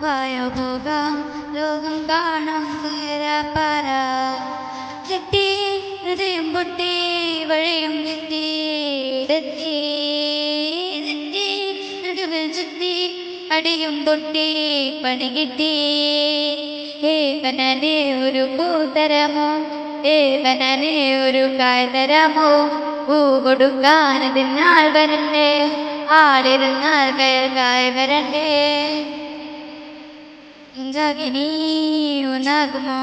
വായോ പോകാം ലോകം കാണാം പാര തെറ്റി ഹൃദയം പൊട്ടി വഴിയും തെറ്റി തെറ്റി തെറ്റി നടുവിൽ ചുറ്റി അടിയും പൊട്ടി പണി കിട്ടി ഏവനെ ഒരു കൂതരമോ ഏവനെ ഒരു കായതരമോ പൂ കൊടുക്കാനതിനാൽ വരണ്ടേ ആടിരുന്നാൽ കയൽക്കായ വരണ്ടേ ജഗിനി ഉണകുമോ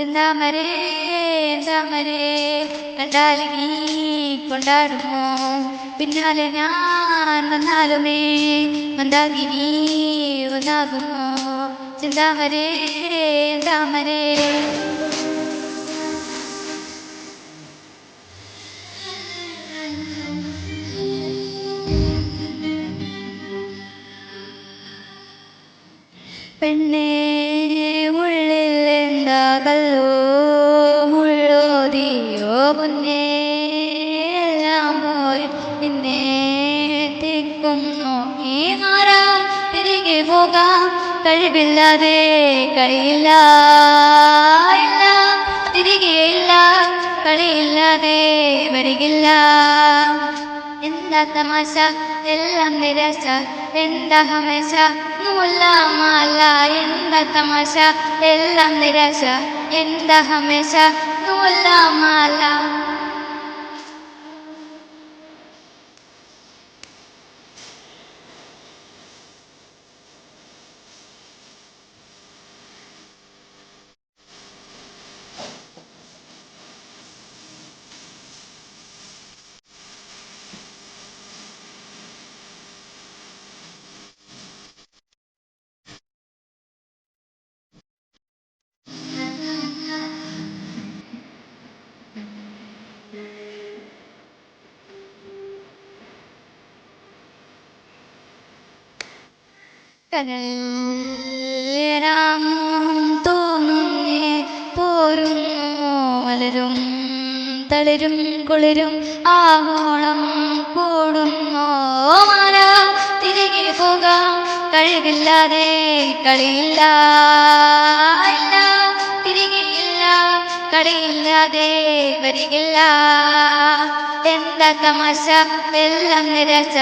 എന്താമരേ എന്താമരേ കണ്ടാലിനി കൊണ്ടാടുമോ പിന്നാലെ ഞാൻ വന്നാലുമേ മന്ദാകിനി ഉണകുമോ ചിന്താമരേ എന്താമരേ പെണ്ണേ ഉള്ളിൽ എന്താകല്ലോ മുള്ളോതിയോ മുന്നേ എല്ലാം പോയി പിന്നെ തിക്കും നോക്കി മാറാം തിരികെ പോകാം കഴിവില്ലാതെ കളിയില്ല തിരികെ ഇല്ല കളിയില്ലാതെ വരികില്ല എന്താ തമാശ എല്ലാം നിരാശ എന്താ ഹമേശ നൂലാമാല എന്താ തമാശ എല്ലാം നിരാശ എന്താ ഹമേശ നൂലാമാല കരയാം തോന്നുന്നേ പോരുന്നു വളരും തളിരും കുളിരും ആഹോളം കൂടുന്നോ മാല തിരികെ പോകാം കഴിവില്ലാതെ കളിയില്ല തിരികെ ഇല്ല കളിയില്ലാതെ വരികില്ല എന്താ തമാശ എല്ലാം നിരാശ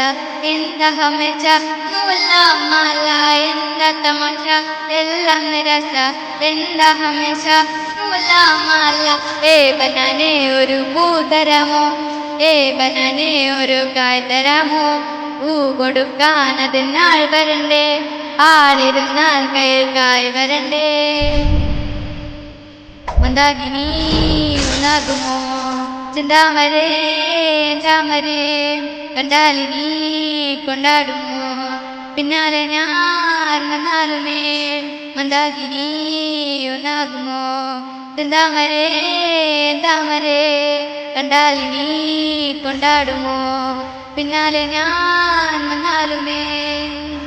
എന്താ ഹമേശ നൂലാമാല എന്താ തമാശ എല്ലാം നിരാശ എന്താ ഹമേശ നൂലാമാല ഏവനെ ഒരു പൂതരമോ ഏവനെ ഒരു കായതരമോ പൂ കൊടുക്കാനതിനാൽ വരണ്ടേ ആടിരുന്നാൽ കയൽക്കായ വരണ്ടേ മന്ദാകിനി ഉണകുമോ ചിന്താമരേ ചാമരേ കണ്ടാലിനി കൊണ്ടാടുമോ പിന്നാലെ ഞാൻ വന്നാലുമേ മന്ദാകിനി ഉണകുമോ ചിന്താമരേ താമരേ കണ്ടാലിനി കൊണ്ടാടുമോ പിന്നാലെ ഞാൻ വന്നാലുമേ